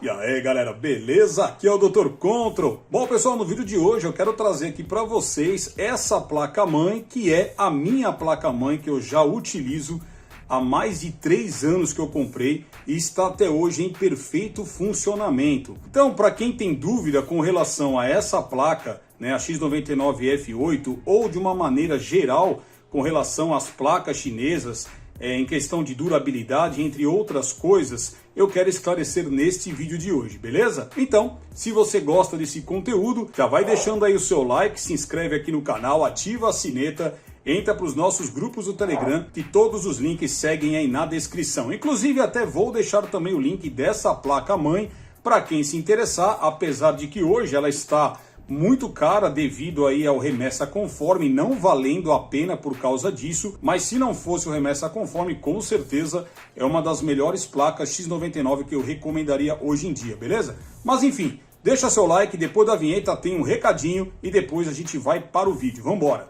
E aí galera, beleza? Aqui é o Dr. Control. Bom pessoal, no vídeo de hoje eu quero trazer aqui para vocês essa placa-mãe, que é a minha placa-mãe que eu já utilizo há mais de 3 anos que eu comprei e está até hoje em perfeito funcionamento. Então, para quem tem dúvida com relação a essa placa, né, a X99F8, ou de uma maneira geral com relação às placas chinesas, em questão de durabilidade, entre outras coisas, eu quero esclarecer neste vídeo de hoje, beleza? Então, se você gosta desse conteúdo, já vai deixando aí o seu like, se inscreve aqui no canal, ativa a sineta, entra para os nossos grupos do Telegram, que todos os links seguem aí na descrição. Inclusive, até vou deixar também o link dessa placa-mãe para quem se interessar, apesar de que hoje ela está muito cara devido aí ao remessa conforme, não valendo a pena por causa disso, mas se não fosse o remessa conforme, com certeza é uma das melhores placas X99 que eu recomendaria hoje em dia, beleza? Mas enfim, deixa seu like, depois da vinheta tem um recadinho e depois a gente vai para o vídeo, vamos embora!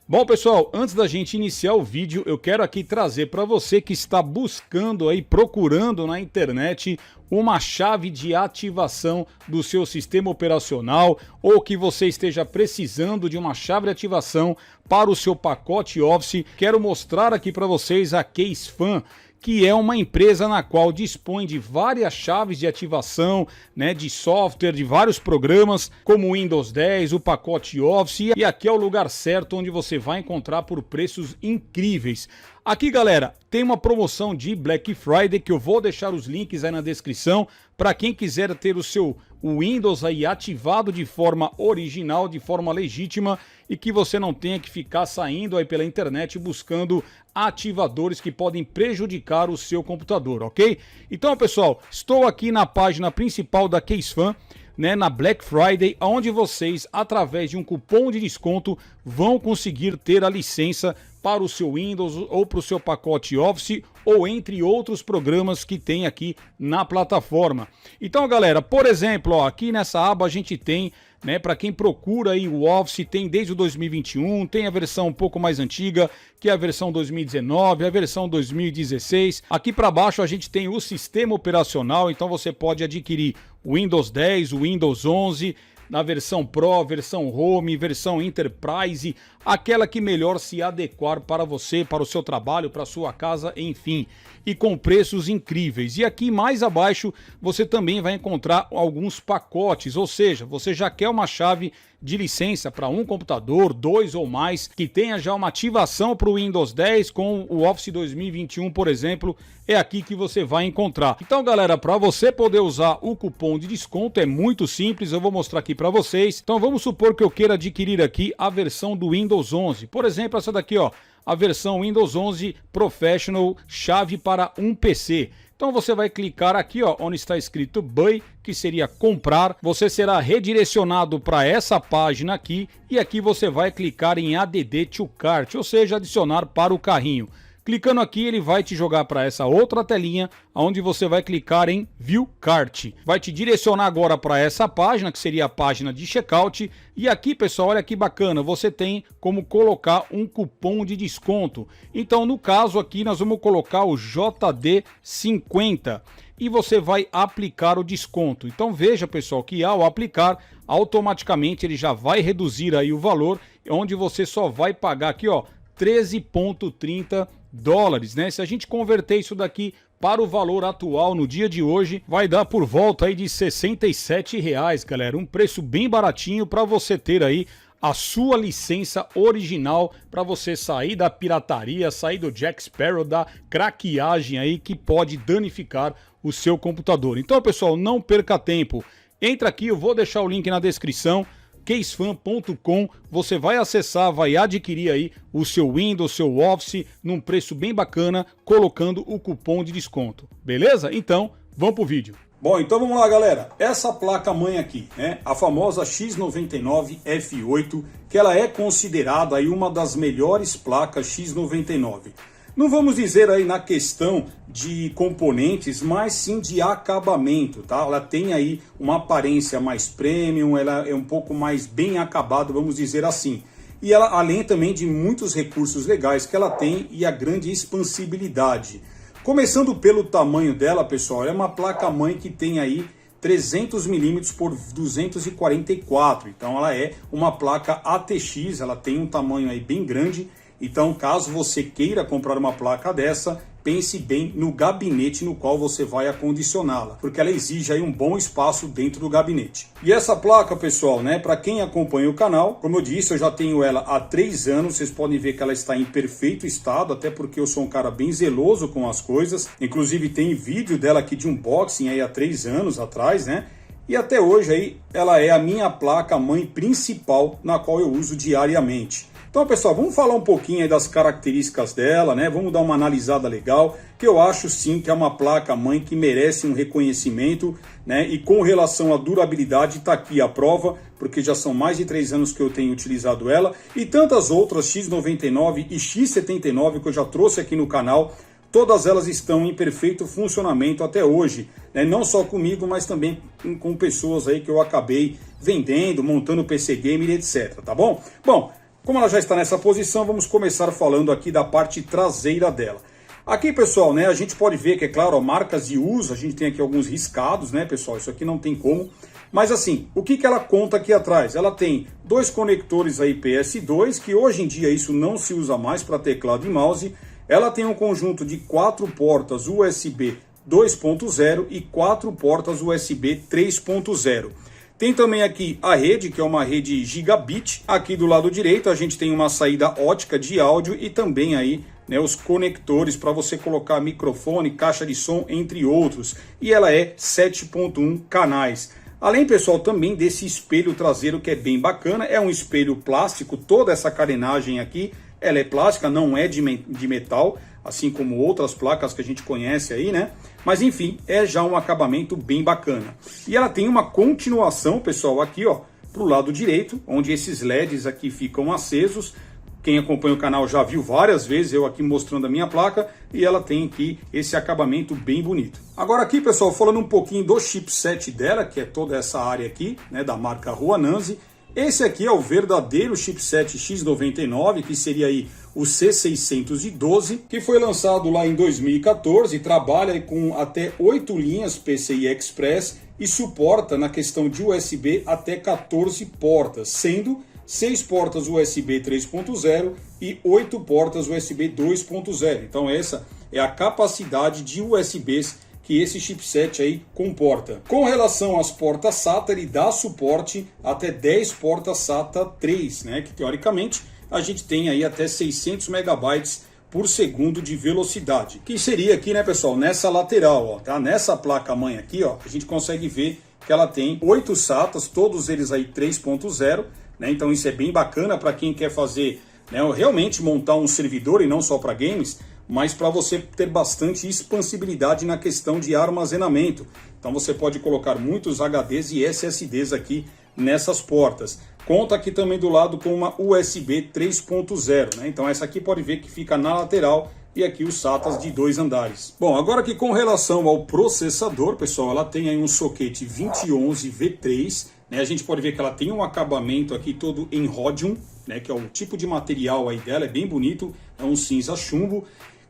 Bom pessoal, antes da gente iniciar o vídeo, eu quero aqui trazer para você que está buscando aí, procurando na internet uma chave de ativação do seu sistema operacional, ou que você esteja precisando de uma chave de ativação para o seu pacote Office. Quero mostrar aqui para vocês a CaseFan, que é uma empresa na qual dispõe de várias chaves de ativação, né, de software, de vários programas, como o Windows 10, o pacote Office, e aqui é o lugar certo onde você vai encontrar por preços incríveis. Aqui, galera, tem uma promoção de Black Friday que eu vou deixar os links aí na descrição para quem quiser ter o seu Windows aí ativado de forma original, de forma legítima, e que você não tenha que ficar saindo aí pela internet buscando ativadores que podem prejudicar o seu computador, ok? Então, pessoal, estou aqui na página principal da CaseFan, né, na Black Friday, onde vocês, através de um cupom de desconto, vão conseguir ter a licença para o seu Windows ou para o seu pacote Office, ou entre outros programas que tem aqui na plataforma. Então, galera, por exemplo, ó, aqui nessa aba a gente tem, né, para quem procura aí o Office, tem desde o 2021, tem a versão um pouco mais antiga, que é a versão 2019, a versão 2016. Aqui para baixo a gente tem o sistema operacional, então você pode adquirir o Windows 10, o Windows 11, na versão Pro, versão Home, versão Enterprise, aquela que melhor se adequar para você, para o seu trabalho, para a sua casa, enfim, e com preços incríveis. E aqui mais abaixo você também vai encontrar alguns pacotes, ou seja, você já quer uma chave de licença para um computador, 2 ou mais, que tenha já uma ativação para o Windows 10 com o Office 2021, por exemplo, é aqui que você vai encontrar. Então, galera, para você poder usar o cupom de desconto é muito simples, eu vou mostrar aqui para vocês. Então, vamos supor que eu queira adquirir aqui a versão do Windows 11, por exemplo, essa daqui, ó, a versão Windows 11 Professional, chave para um PC. Então você vai clicar aqui, ó, onde está escrito Buy, que seria comprar. Você será redirecionado para essa página aqui e aqui você vai clicar em Add to Cart, ou seja, adicionar para o carrinho. Clicando aqui, ele vai te jogar para essa outra telinha, onde você vai clicar em View Cart. Vai te direcionar agora para essa página, que seria a página de checkout. E aqui, pessoal, olha que bacana, você tem como colocar um cupom de desconto. Então, no caso aqui, nós vamos colocar o JD50 e você vai aplicar o desconto. Então, veja, pessoal, que ao aplicar, automaticamente ele já vai reduzir aí o valor, onde você só vai pagar aqui, ó, 13,30 dólares, né? Se a gente converter isso daqui para o valor atual no dia de hoje, vai dar por volta aí de R$67, galera. Um preço bem baratinho para você ter aí a sua licença original, para você sair da pirataria, sair do Jack Sparrow, da craqueagem aí que pode danificar o seu computador. Então, pessoal, não perca tempo. Entra aqui, eu vou deixar o link na descrição. Casefan.com, você vai acessar, vai adquirir aí o seu Windows, seu Office, num preço bem bacana, colocando o cupom de desconto, beleza? Então, vamos pro vídeo. Bom, então vamos lá, galera. Essa placa-mãe aqui, né, a famosa X99F8, que ela é considerada aí uma das melhores placas X99. Não vamos dizer aí na questão de componentes, mas sim de acabamento, tá? Ela tem aí uma aparência mais premium, ela é um pouco mais bem acabada, vamos dizer assim. E ela, além também de muitos recursos legais que ela tem e a grande expansibilidade. Começando pelo tamanho dela, pessoal, é uma placa-mãe que tem aí 300 mm por 244, então ela é uma placa ATX, ela tem um tamanho aí bem grande. Então, caso você queira comprar uma placa dessa, pense bem no gabinete no qual você vai acondicioná-la, porque ela exige aí um bom espaço dentro do gabinete. E essa placa, pessoal, né, para quem acompanha o canal, como eu disse, eu já tenho ela há 3 anos, vocês podem ver que ela está em perfeito estado, até porque eu sou um cara bem zeloso com as coisas. Inclusive tem vídeo dela aqui de unboxing aí há 3 anos atrás, né? E até hoje aí ela é a minha placa-mãe principal, na qual eu uso diariamente. Então, pessoal, vamos falar um pouquinho aí das características dela, né? Vamos dar uma analisada legal, que eu acho sim que é uma placa-mãe que merece um reconhecimento, né? E com relação à durabilidade, tá aqui a prova, porque já são mais de 3 anos que eu tenho utilizado ela, e tantas outras X99 e X79 que eu já trouxe aqui no canal, todas elas estão em perfeito funcionamento até hoje, né? Não só comigo, mas também com pessoas aí que eu acabei vendendo, montando PC Gamer, etc, tá bom? Bom, como ela já está nessa posição, vamos começar falando aqui da parte traseira dela. Aqui, pessoal, né, a gente pode ver que, é claro, ó, marcas de uso, a gente tem aqui alguns riscados, né, pessoal? Isso aqui não tem como. Mas assim, o que ela conta aqui atrás? Ela tem 2 conectores aí PS2, que hoje em dia isso não se usa mais para teclado e mouse. Ela tem um conjunto de 4 portas USB 2.0 e 4 portas USB 3.0. Tem também aqui a rede, que é uma rede gigabit. Aqui do lado direito a gente tem uma saída ótica de áudio e também aí, né, os conectores para você colocar microfone, caixa de som, entre outros. E ela é 7.1 canais. Além, pessoal, também desse espelho traseiro que é bem bacana. É um espelho plástico, toda essa carenagem aqui, ela é plástica, não é de metal, assim como outras placas que a gente conhece aí, né? Mas enfim, é já um acabamento bem bacana. E ela tem uma continuação, pessoal, aqui, ó, pro lado direito, onde esses LEDs aqui ficam acesos. Quem acompanha o canal já viu várias vezes eu aqui mostrando a minha placa, e ela tem aqui esse acabamento bem bonito. Agora aqui, pessoal, falando um pouquinho do chipset dela, que é toda essa área aqui, né, da marca Ruananzi. Esse aqui é o verdadeiro chipset X99, que seria aí o C612, que foi lançado lá em 2014, trabalha com até 8 linhas PCI Express e suporta na questão de USB até 14 portas, sendo 6 portas USB 3.0 e 8 portas USB 2.0. Então essa é a capacidade de USBs que esse chipset aí comporta. Com relação às portas SATA, ele dá suporte até 10 portas SATA 3, né? Que teoricamente a gente tem aí até 600 megabytes por segundo de velocidade. Que seria aqui, né, pessoal, nessa lateral, ó, tá? Nessa placa-mãe aqui, ó, a gente consegue ver que ela tem 8 SATAs, todos eles aí 3.0, né? Então isso é bem bacana para quem quer fazer, né, realmente montar um servidor e não só para games, mas para você ter bastante expansibilidade na questão de armazenamento. Então você pode colocar muitos HDs e SSDs aqui nessas portas. Conta aqui também do lado com uma USB 3.0, né? Então essa aqui pode ver que fica na lateral e aqui os SATAs de 2 andares. Bom, agora aqui com relação ao processador, pessoal, ela tem aí um socket 2011 V3, né? A gente pode ver que ela tem um acabamento aqui todo em Rhodium, né? Que é o tipo de material aí dela, é bem bonito, é um cinza chumbo.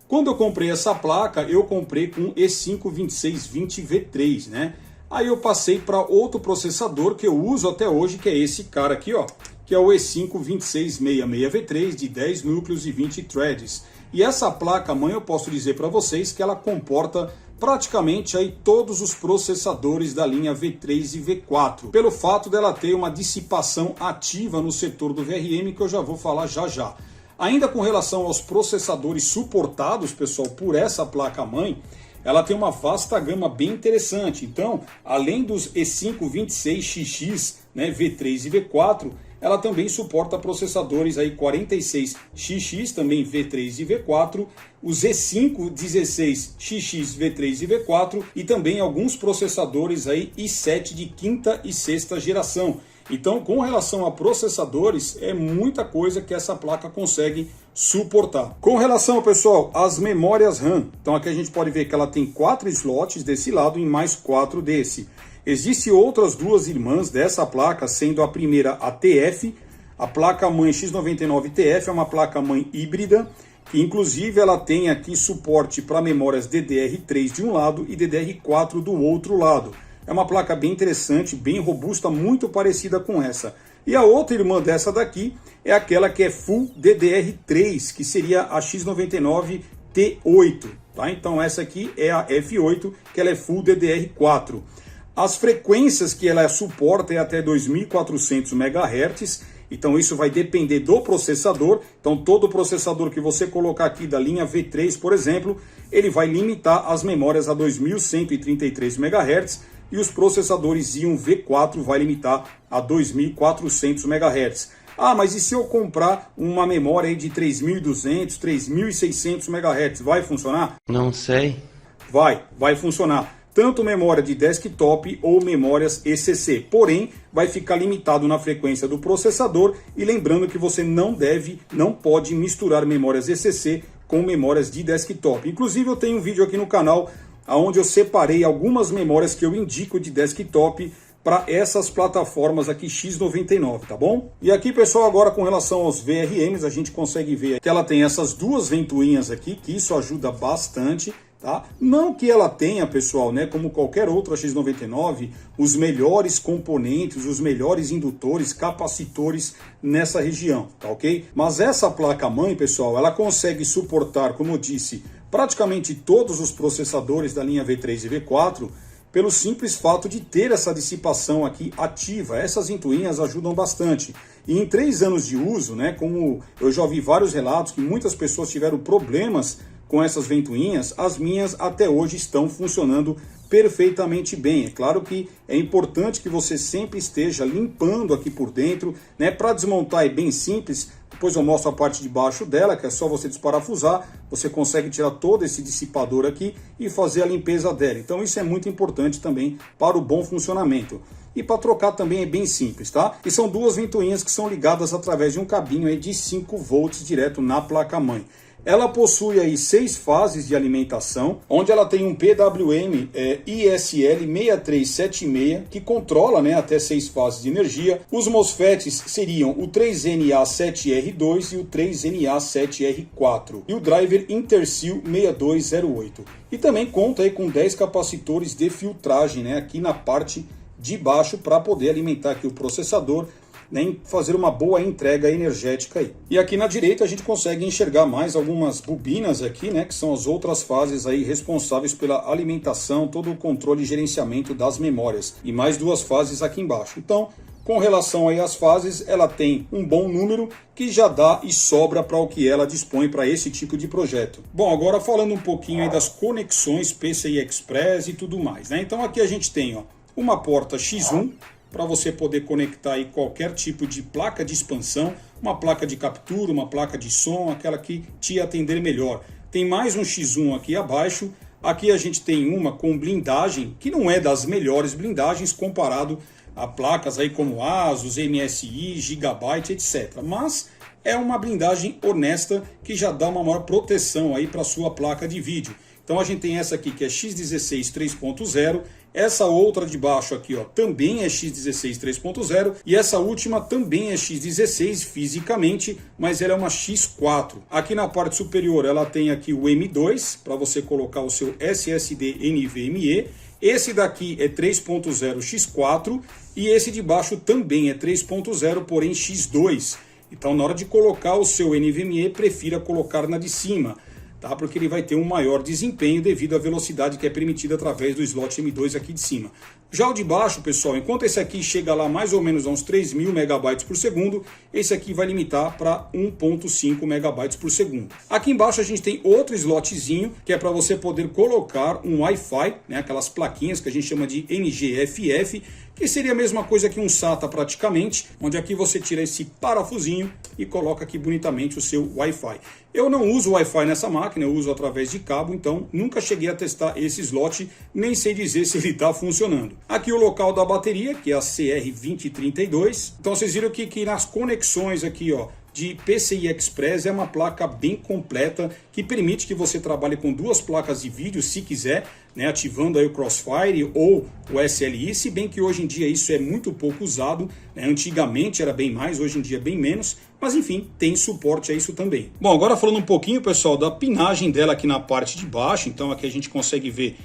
Quando eu comprei essa placa, eu comprei com E5-2620 V3, né? Aí eu passei para outro processador que eu uso até hoje, que é esse cara aqui, ó, que é o E5-2666 V3 de 10 núcleos e 20 threads. E essa placa-mãe eu posso dizer para vocês que ela comporta praticamente aí todos os processadores da linha V3 e V4, pelo fato dela ter uma dissipação ativa no setor do VRM, que eu já vou falar já já. Ainda com relação aos processadores suportados, pessoal, por essa placa-mãe, ela tem uma vasta gama bem interessante. Então, além dos E5-26XX, né, V3 e V4, ela também suporta processadores aí 46XX, também V3 e V4, os E5-16XX, V3 e V4, e também alguns processadores aí i7 de 5ª e 6ª geração. Então, com relação a processadores, é muita coisa que essa placa consegue suportar. Com relação, pessoal, às memórias RAM, então aqui a gente pode ver que ela tem 4 slots desse lado e mais 4 desse. Existem outras duas irmãs dessa placa, sendo a primeira a TF, a placa-mãe X99TF é uma placa-mãe híbrida, que inclusive ela tem aqui suporte para memórias DDR3 de um lado e DDR4 do outro lado. É uma placa bem interessante, bem robusta, muito parecida com essa. E a outra irmã dessa daqui é aquela que é Full DDR3, que seria a X99T8. Tá? Então essa aqui é a F8, que ela é Full DDR4. As frequências que ela suporta é até 2400 MHz, então isso vai depender do processador. Então todo processador que você colocar aqui da linha V3, por exemplo, ele vai limitar as memórias a 2133 MHz e os processadores Xeon V4 vai limitar a 2400 MHz. Ah, mas e se eu comprar uma memória aí de 3200, 3600 MHz, vai funcionar? Não sei. Vai funcionar. Tanto memória de desktop ou memórias ECC. Porém, vai ficar limitado na frequência do processador e lembrando que você não pode misturar memórias ECC com memórias de desktop. Inclusive eu tenho um vídeo aqui no canal onde eu separei algumas memórias que eu indico de desktop para essas plataformas aqui X99, tá bom? E aqui, pessoal, agora com relação aos VRMs, a gente consegue ver que ela tem essas duas ventoinhas aqui, que isso ajuda bastante. Tá? Não que ela tenha, pessoal, né, como qualquer outra X99, os melhores componentes, os melhores indutores, capacitores nessa região, tá ok? Mas essa placa-mãe, pessoal, ela consegue suportar, como eu disse, praticamente todos os processadores da linha V3 e V4, pelo simples fato de ter essa dissipação aqui ativa. Essas ventoinhas ajudam bastante. E em 3 anos de uso, né, como eu já ouvi vários relatos que muitas pessoas tiveram problemas com essas ventoinhas, as minhas até hoje estão funcionando perfeitamente bem. É claro que é importante que você sempre esteja limpando aqui por dentro, né? Para desmontar é bem simples, depois eu mostro a parte de baixo dela, que é só você desparafusar, você consegue tirar todo esse dissipador aqui e fazer a limpeza dela. Então isso é muito importante também para o bom funcionamento. E para trocar também é bem simples, tá? E são duas ventoinhas que são ligadas através de um cabinho aí de 5 volts direto na placa-mãe. Ela possui aí 6 fases de alimentação, onde ela tem um PWM ISL 6376, que controla, né, até 6 fases de energia. Os MOSFETs seriam o 3NA7R2 e o 3NA7R4. E o driver Intersil 6208. E também conta aí com 10 capacitores de filtragem, né, aqui na parte de baixo para poder alimentar aqui o processador, nem fazer uma boa entrega energética aí. E aqui na direita a gente consegue enxergar mais algumas bobinas aqui, né, que são as outras fases aí responsáveis pela alimentação, todo o controle e gerenciamento das memórias. E mais 2 fases aqui embaixo. Então, com relação aí às fases, ela tem um bom número que já dá e sobra para o que ela dispõe para esse tipo de projeto. Bom, agora falando um pouquinho aí das conexões PCI Express e tudo mais, né? Então aqui a gente tem, ó, uma porta X1, para você poder conectar aí qualquer tipo de placa de expansão, uma placa de captura, uma placa de som, aquela que te atender melhor. Tem mais um X1 aqui abaixo. Aqui a gente tem uma com blindagem, que não é das melhores blindagens comparado a placas aí como Asus, MSI, Gigabyte, etc. Mas é uma blindagem honesta que já dá uma maior proteção aí para sua placa de vídeo. Então a gente tem essa aqui que é X16 3.0, essa outra de baixo aqui, ó, também é X16 3.0 e essa última também é X16 fisicamente, mas ela é uma X4. Aqui na parte superior ela tem aqui o M2 para você colocar o seu SSD NVMe. Esse daqui é 3.0 X4 e esse de baixo também é 3.0, porém X2. Então na hora de colocar o seu NVMe, prefira colocar na de cima, tá? Porque ele vai ter um maior desempenho devido à velocidade que é permitida através do slot M2 aqui de cima. Já o de baixo, pessoal, enquanto esse aqui chega lá mais ou menos a uns 3.000 megabytes por segundo, esse aqui vai limitar para 1.5 megabytes por segundo. Aqui embaixo a gente tem outro slotzinho, que é para você poder colocar um Wi-Fi, né, aquelas plaquinhas que a gente chama de NGFF, que seria a mesma coisa que um SATA praticamente, onde aqui você tira esse parafusinho e coloca aqui bonitamente o seu Wi-Fi. Eu não uso Wi-Fi nessa máquina, eu uso através de cabo, então nunca cheguei a testar esse slot, nem sei dizer se ele está funcionando. Aqui o local da bateria, que é a CR2032. Então vocês viram que nas conexões aqui, ó, de PCI Express é uma placa bem completa que permite que você trabalhe com duas placas de vídeo, se quiser, né, ativando aí o Crossfire ou o SLI, se bem que hoje em dia isso é muito pouco usado, né? Antigamente era bem mais, hoje em dia bem menos, mas enfim, tem suporte a isso também. Bom, agora falando um pouquinho, pessoal, da pinagem dela aqui na parte de baixo, então aqui a gente consegue ver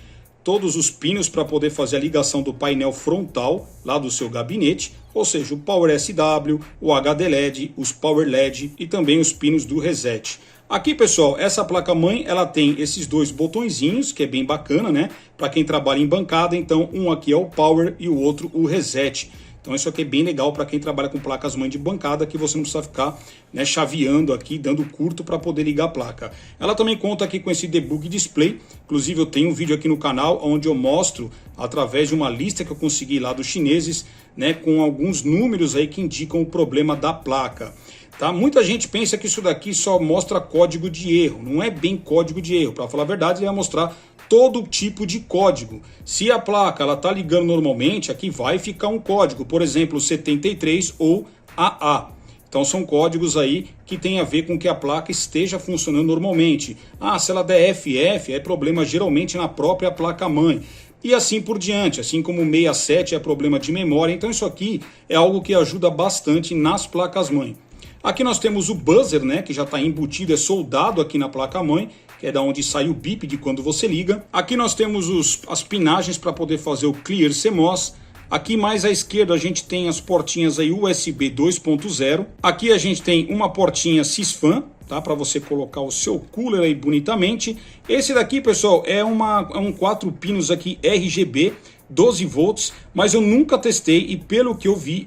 todos os pinos para poder fazer a ligação do painel frontal lá do seu gabinete, ou seja, o Power SW, o HD LED, os Power LED e também os pinos do reset. Aqui, pessoal, essa placa-mãe, ela tem esses dois botõezinhos, que é bem bacana, né? Para quem trabalha em bancada, então um aqui é o Power e o outro o Reset. Então isso aqui é bem legal para quem trabalha com placas-mãe de bancada, que você não precisa ficar, né, chaveando aqui, dando curto para poder ligar a placa. Ela também conta aqui com esse debug display, inclusive eu tenho um vídeo aqui no canal onde eu mostro, através de uma lista que eu consegui lá dos chineses, né, com alguns números aí que indicam o problema da placa. Tá? Muita gente pensa que isso daqui só mostra código de erro, não é bem código de erro, para falar a verdade ele vai mostrar todo tipo de código. Se a placa ela tá ligando normalmente, aqui vai ficar um código, por exemplo, 73 ou AA. Então são códigos aí que tem a ver com que a placa esteja funcionando normalmente. Ah, se ela der FF, é problema geralmente na própria placa-mãe. E assim por diante, assim como 67 é problema de memória. Então isso aqui é algo que ajuda bastante nas placas-mãe. Aqui nós temos o buzzer, né, que já está embutido, é soldado aqui na placa-mãe, que é da onde sai o bip de quando você liga. Aqui nós temos as pinagens para poder fazer o Clear CMOS. Aqui mais à esquerda a gente tem as portinhas aí USB 2.0. Aqui a gente tem uma portinha Sysfan, tá, para você colocar o seu cooler aí bonitamente. Esse daqui, pessoal, é um 4 pinos aqui RGB, 12 volts, mas eu nunca testei e pelo que eu vi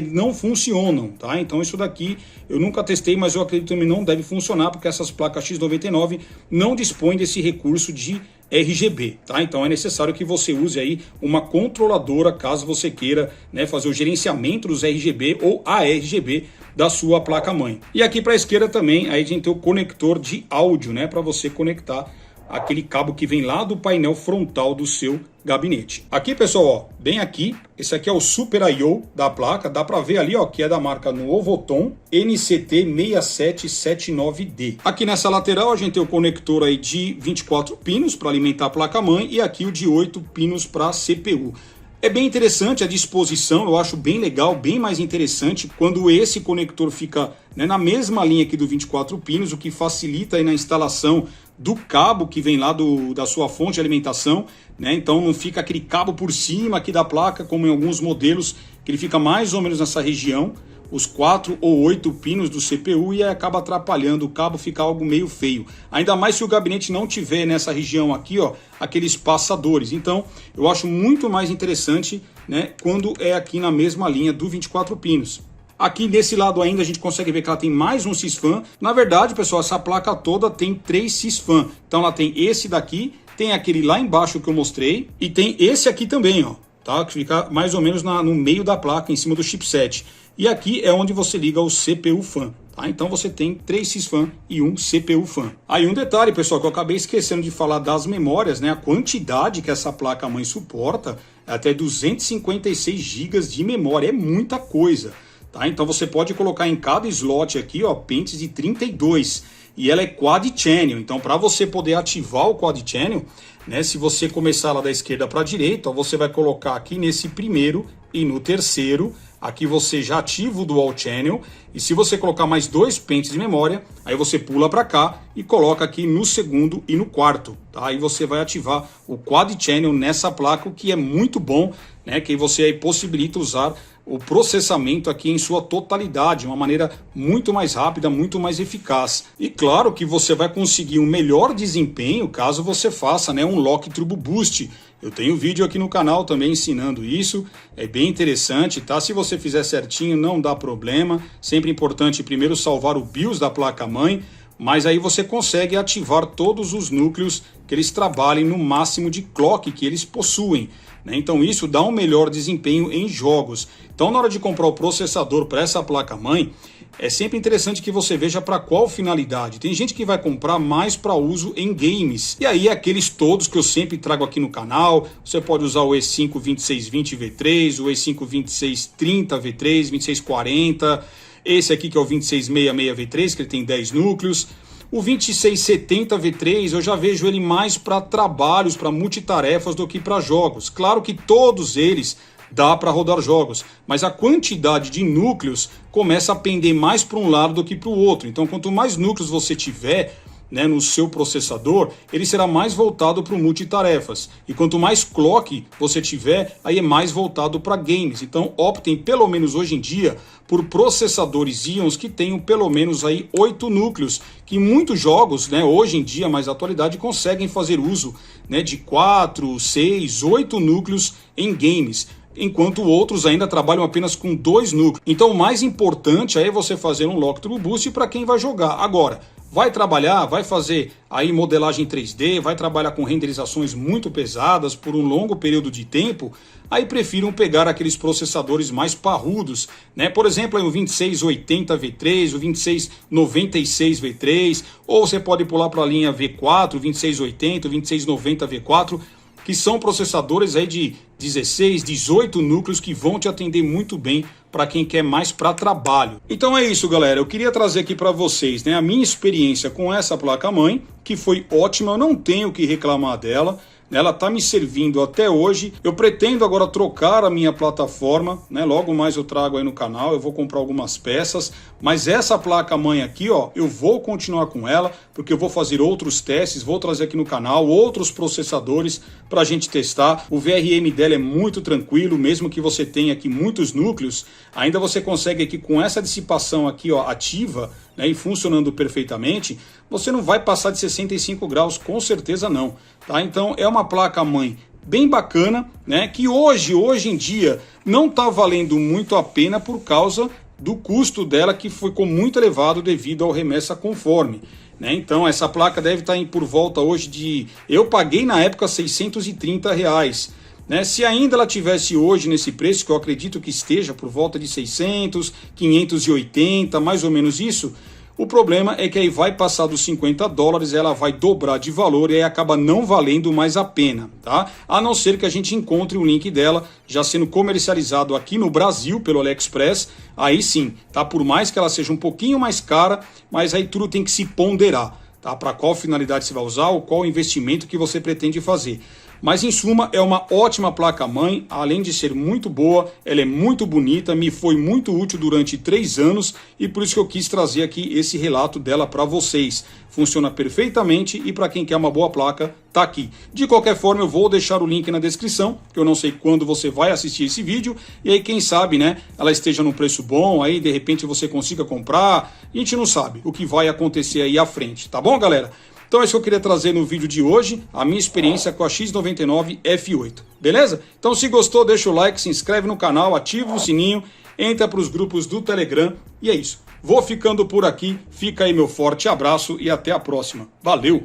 não funcionam, tá? Então isso daqui eu nunca testei, mas eu acredito que também não deve funcionar porque essas placas X99 não dispõem desse recurso de RGB, tá? Então é necessário que você use aí uma controladora caso você queira, né, fazer o gerenciamento dos RGB ou ARGB da sua placa-mãe. E aqui para a esquerda também aí a gente tem o conector de áudio, né, para você conectar aquele cabo que vem lá do painel frontal do seu gabinete. Aqui, pessoal, ó, bem aqui, esse aqui é o Super I/O da placa, dá para ver ali, ó, que é da marca Novoton NCT6779D. Aqui nessa lateral a gente tem o conector aí de 24 pinos para alimentar a placa-mãe e aqui o de 8 pinos para CPU. É bem interessante a disposição, eu acho bem legal, bem mais interessante quando esse conector fica, né, na mesma linha aqui do 24 pinos, o que facilita aí na instalação do cabo que vem lá da sua fonte de alimentação, né? Então não fica aquele cabo por cima aqui da placa, como em alguns modelos, que ele fica mais ou menos nessa região, os 4 ou 8 pinos do CPU, e aí acaba atrapalhando, o cabo fica algo meio feio. Ainda mais se o gabinete não tiver nessa região aqui, ó, aqueles passadores. Então eu acho muito mais interessante, né, quando é aqui na mesma linha do 24 pinos. Aqui desse lado ainda a gente consegue ver que ela tem mais um Sysfan. Na verdade, pessoal, essa placa toda tem 3 Sysfan. Então ela tem esse daqui, tem aquele lá embaixo que eu mostrei e tem esse aqui também, ó, tá? Que fica mais ou menos no meio da placa, em cima do chipset. E aqui é onde você liga o CPU Fan. Tá? Então você tem 3 Sysfan e um CPU Fan. Aí um detalhe, pessoal, que eu acabei esquecendo de falar das memórias, né? A quantidade que essa placa-mãe suporta é até 256 GB de memória, é muita coisa. Tá? Então você pode colocar em cada slot aqui, ó, pentes de 32 e ela é Quad Channel. Então para você poder ativar o Quad Channel, né, se você começar lá da esquerda para a direita, ó, você vai colocar aqui nesse primeiro e no terceiro. Aqui você já ativa o Dual Channel e se você colocar mais 2 pentes de memória, aí você pula para cá e coloca aqui no segundo e no quarto. Tá? Aí você vai ativar o Quad Channel nessa placa, o que é muito bom, né, que você aí possibilita usar o processamento aqui em sua totalidade, uma maneira muito mais rápida, muito mais eficaz. E claro que você vai conseguir um melhor desempenho caso você faça, né, um Lock Turbo Boost. Eu tenho vídeo aqui no canal também ensinando isso, é bem interessante, tá? Se você fizer certinho não dá problema, sempre importante primeiro salvar o BIOS da placa-mãe, mas aí você consegue ativar todos os núcleos que eles trabalhem no máximo de clock que eles possuem. né? Então isso dá um melhor desempenho em jogos. Então na hora de comprar o processador para essa placa-mãe, é sempre interessante que você veja para qual finalidade. Tem gente que vai comprar mais para uso em games. E aí aqueles todos que eu sempre trago aqui no canal. Você pode usar o E5 2620 V3, o E5 2630 V3, 2640. Esse aqui que é o 2666 V3, que ele tem 10 núcleos. O 2670 V3 eu já vejo ele mais para trabalhos, para multitarefas do que para jogos. Claro que todos eles dá para rodar jogos, mas a quantidade de núcleos começa a pender mais para um lado do que para o outro. Então, quanto mais núcleos você tiver, né, no seu processador, ele será mais voltado para o multitarefas. E quanto mais clock você tiver, aí é mais voltado para games. Então, optem, pelo menos hoje em dia, por processadores íons que tenham pelo menos aí 8 núcleos, que muitos jogos, né, hoje em dia, mais atualidade, conseguem fazer uso, né, de 4, 6, 8 núcleos em games, enquanto outros ainda trabalham apenas com 2 núcleos. Então o mais importante é você fazer um Lock Turbo Boost para quem vai jogar. Agora, vai trabalhar, vai fazer aí modelagem 3D, vai trabalhar com renderizações muito pesadas por um longo período de tempo, aí prefiram pegar aqueles processadores mais parrudos, né? Por exemplo, aí o 2680 V3, o 2696 V3, ou você pode pular para a linha V4, 2680, 2690 V4, que são processadores aí de 16, 18 núcleos que vão te atender muito bem para quem quer mais para trabalho. Então é isso, galera. Eu queria trazer aqui para vocês, né, a minha experiência com essa placa-mãe, que foi ótima, eu não tenho o que reclamar dela. Ela está me servindo até hoje. Eu pretendo agora trocar a minha plataforma, né? Logo mais eu trago aí no canal, eu vou comprar algumas peças, mas essa placa-mãe aqui, ó, eu vou continuar com ela, porque eu vou fazer outros testes, vou trazer aqui no canal outros processadores para a gente testar. O VRM dela é muito tranquilo, mesmo que você tenha aqui muitos núcleos, ainda você consegue aqui com essa dissipação aqui, ó, ativa, né, e funcionando perfeitamente, você não vai passar de 65 graus, com certeza não, tá? Então é uma placa-mãe bem bacana, né, que hoje em dia não está valendo muito a pena por causa do custo dela, que ficou muito elevado devido ao remessa conforme, né? Então essa placa deve estar por volta hoje de... Eu paguei na época R$630, né? Se ainda ela tivesse hoje nesse preço, que eu acredito que esteja por volta de 600, 580, mais ou menos isso, o problema é que aí vai passar dos $50, ela vai dobrar de valor e aí acaba não valendo mais a pena, tá? A não ser que a gente encontre o link dela já sendo comercializado aqui no Brasil pelo AliExpress, aí sim, tá? Por mais que ela seja um pouquinho mais cara, mas aí tudo tem que se ponderar, tá? Para qual finalidade você vai usar ou qual investimento que você pretende fazer. Mas em suma é uma ótima placa-mãe, além de ser muito boa, ela é muito bonita, me foi muito útil durante 3 anos e por isso que eu quis trazer aqui esse relato dela para vocês. Funciona perfeitamente e para quem quer uma boa placa, tá aqui. De qualquer forma, eu vou deixar o link na descrição, que eu não sei quando você vai assistir esse vídeo, e aí quem sabe, né, ela esteja num preço bom, aí de repente você consiga comprar, a gente não sabe o que vai acontecer aí à frente, tá bom, galera? Então é isso que eu queria trazer no vídeo de hoje, a minha experiência com a X99 F8, beleza? Então se gostou, deixa o like, se inscreve no canal, ativa o sininho, entra para os grupos do Telegram e é isso. Vou ficando por aqui, fica aí meu forte abraço e até a próxima. Valeu!